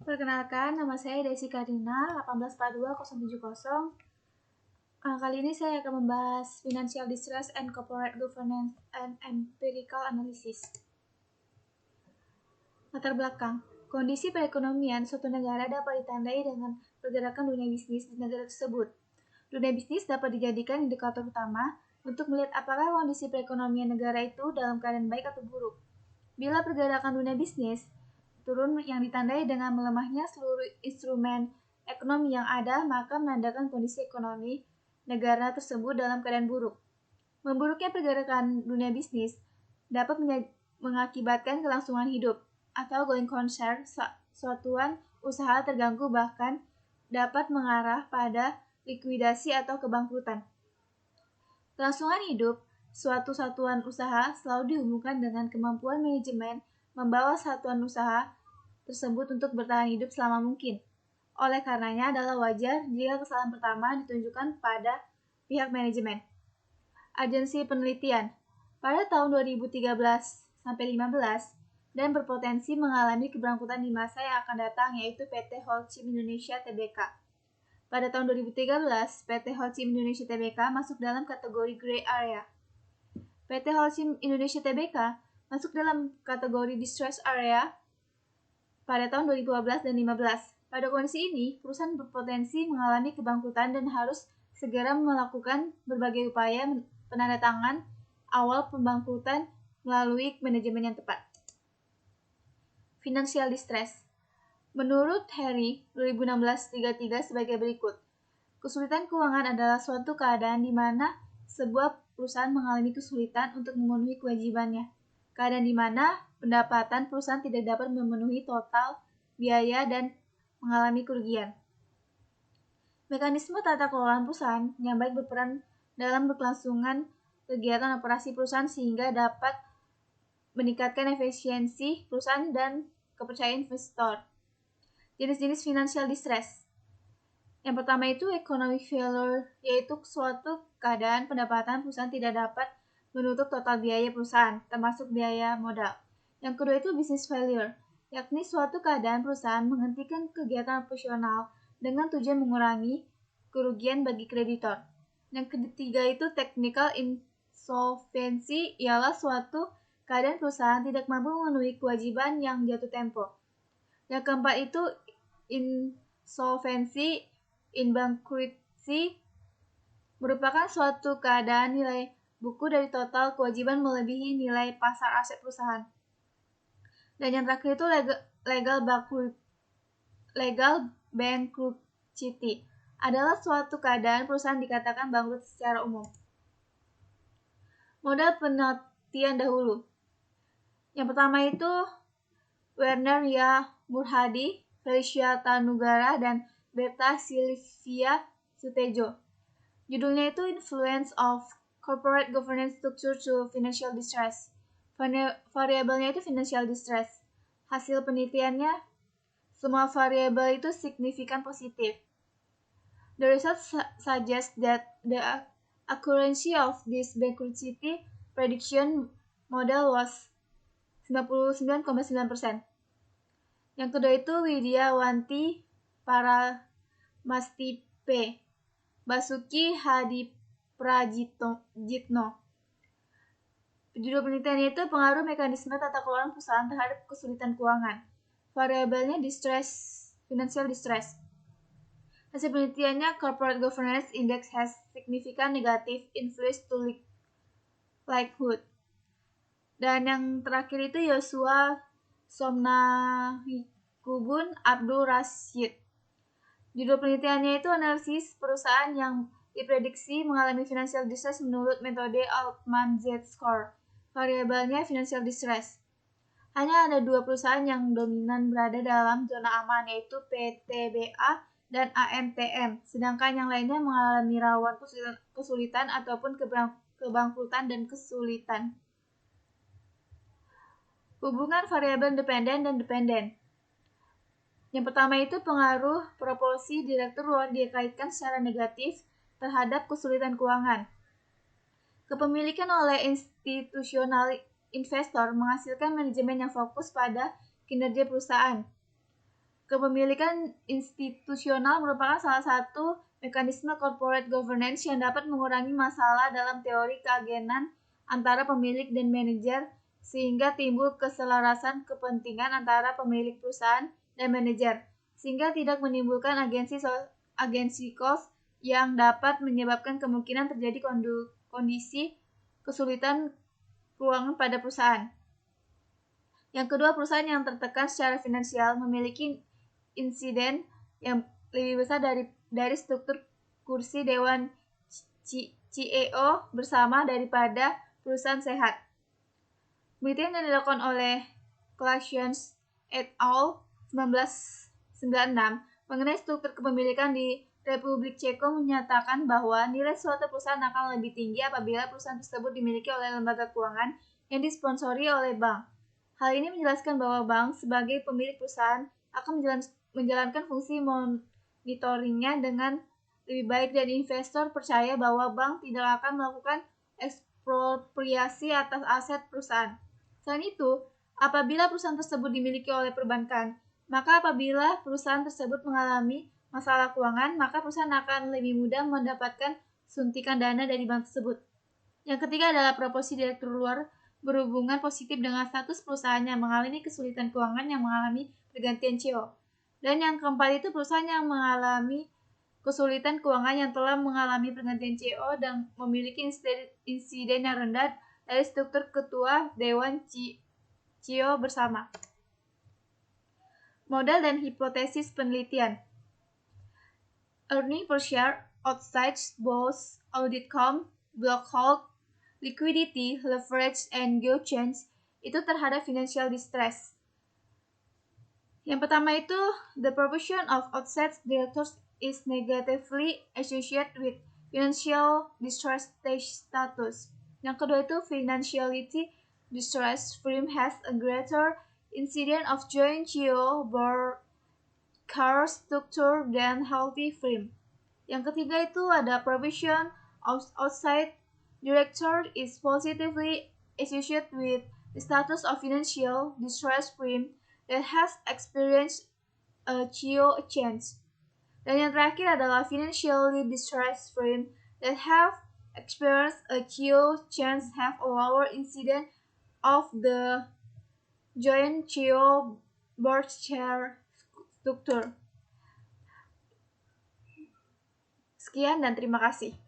Perkenalkan, nama saya Desi Karina, 1842070. Kali ini saya akan membahas Financial Distress and Corporate Governance and Empirical Analysis. Latar belakang. Kondisi perekonomian suatu negara dapat ditandai dengan pergerakan dunia bisnis di negara tersebut. Dunia bisnis dapat dijadikan indikator utama untuk melihat apakah kondisi perekonomian negara itu dalam keadaan baik atau buruk. Bila pergerakan dunia bisnis turun yang ditandai dengan melemahnya seluruh instrumen ekonomi yang ada, maka menandakan kondisi ekonomi negara tersebut dalam keadaan buruk. Memburuknya pergerakan dunia bisnis dapat mengakibatkan kelangsungan hidup atau going concern suatuan usaha terganggu, bahkan dapat mengarah pada likuidasi atau kebangkrutan. Kelangsungan hidup suatu satuan usaha selalu dihubungkan dengan kemampuan manajemen membawa satuan usaha tersebut untuk bertahan hidup selama mungkin. Oleh karenanya adalah wajar jika kesalahan pertama ditunjukkan pada pihak manajemen. Agensi penelitian pada tahun 2013-15 dan berpotensi mengalami kebangkrutan di masa yang akan datang, yaitu PT Holcim Indonesia Tbk. Pada tahun 2013, PT Holcim Indonesia Tbk masuk dalam kategori gray area. PT Holcim Indonesia Tbk masuk dalam kategori distress area pada tahun 2012 dan 2015. Pada kondisi ini, perusahaan berpotensi mengalami kebangkrutan dan harus segera melakukan berbagai upaya penandatangan awal pembangkrutan melalui manajemen yang tepat. Financial distress. Menurut Harry, 2016-33 sebagai berikut. Kesulitan keuangan adalah suatu keadaan di mana sebuah perusahaan mengalami kesulitan untuk memenuhi kewajibannya. Keadaan di mana pendapatan perusahaan tidak dapat memenuhi total biaya dan mengalami kerugian. Mekanisme tata kelola perusahaan yang baik berperan dalam berkelangsungan kegiatan operasi perusahaan sehingga dapat meningkatkan efisiensi perusahaan dan kepercayaan investor. Jenis-jenis financial distress. Yang pertama itu economic failure, yaitu suatu keadaan pendapatan perusahaan tidak dapat menutup total biaya perusahaan, termasuk biaya modal. Yang kedua itu business failure, yakni suatu keadaan perusahaan menghentikan kegiatan operasional dengan tujuan mengurangi kerugian bagi kreditor. Yang ketiga itu technical insolvency, ialah suatu keadaan perusahaan tidak mampu memenuhi kewajiban yang jatuh tempo. Yang keempat itu insolvency in bankruptcy, merupakan suatu keadaan nilai buku dari total kewajiban melebihi nilai pasar aset perusahaan. Dan yang terakhir itu legal bankruptcy, adalah suatu keadaan perusahaan dikatakan bangkrut secara umum. Model penelitian dahulu. Yang pertama itu Werner Ya Murhadi, Felicia Tanugara, dan Berta Silvia Sutejo. Judulnya itu Influence of Corporate Governance Structure to Financial Distress. Variabelnya itu financial distress. Hasil penelitiannya, semua variabel itu signifikan positif. The results suggest that the accuracy of this bankruptcy prediction model was 99,9%. Yang kedua itu Widya Wanti Paramastipe, Basuki Hadi Prajitno. Judul penelitiannya itu pengaruh mekanisme tata kelola perusahaan terhadap kesulitan keuangan. Variabelnya financial distress. Hasil penelitiannya Corporate Governance Index has significant negative influence to likelihood. Dan yang terakhir itu Yosua Somnahikubun Abdul Rashid. Judul penelitiannya itu analisis perusahaan yang diprediksi mengalami financial distress menurut metode Altman Z-score. Variabelnya financial distress. Hanya ada 2 perusahaan yang dominan berada dalam zona aman, yaitu PTBA dan ANTM, sedangkan yang lainnya mengalami rawan kesulitan ataupun kebangkrutan dan kesulitan. Hubungan variabel independen dan dependen. Yang pertama itu pengaruh proporsi direktur luar dikaitkan secara negatif terhadap kesulitan keuangan. Kepemilikan oleh institusional investor menghasilkan manajemen yang fokus pada kinerja perusahaan. Kepemilikan institusional merupakan salah satu mekanisme corporate governance yang dapat mengurangi masalah dalam teori keagenan antara pemilik dan manajer, sehingga timbul keselarasan kepentingan antara pemilik perusahaan dan manajer, sehingga tidak menimbulkan agensi cost yang dapat menyebabkan kemungkinan terjadi kondisi kesulitan keuangan pada perusahaan. Yang kedua, perusahaan yang tertekan secara finansial memiliki insiden yang lebih besar dari struktur kursi Dewan CEO bersama daripada perusahaan sehat. Penelitian yang dilakukan oleh Clausius et al. 1996 mengenai struktur kepemilikan di Republik Ceko menyatakan bahwa nilai suatu perusahaan akan lebih tinggi apabila perusahaan tersebut dimiliki oleh lembaga keuangan yang disponsori oleh bank. Hal ini menjelaskan bahwa bank sebagai pemilik perusahaan akan menjalankan fungsi monitoringnya dengan lebih baik, dan investor percaya bahwa bank tidak akan melakukan ekspropriasi atas aset perusahaan. Selain itu, apabila perusahaan tersebut dimiliki oleh perbankan, maka apabila perusahaan tersebut mengalami masalah keuangan, maka perusahaan akan lebih mudah mendapatkan suntikan dana dari bank tersebut. Yang ketiga adalah proporsi direktur luar berhubungan positif dengan status perusahaan yang mengalami kesulitan keuangan yang mengalami pergantian CEO. Dan yang keempat itu perusahaan yang mengalami kesulitan keuangan yang telah mengalami pergantian CEO dan memiliki insiden yang rendah dari struktur ketua Dewan CEO bersama. Modal dan hipotesis penelitian. Earning per share outside both audit-com, block hold, liquidity, leverage, and go change itu terhadap financial distress. Yang pertama itu, the proportion of outside directors is negatively associated with financial distress status. Yang kedua itu, financially distressed firm has a greater incidence of joint CEO board car structure than healthy firm. Yang ketiga itu ada provision of outside director is positively associated with the status of financial distress firm that has experienced a CEO change. Dan yang terakhir adalah financially distressed firm that have experienced a CEO change have a lower incidence of the joint CEO board chair struktur. Sekian dan terima kasih.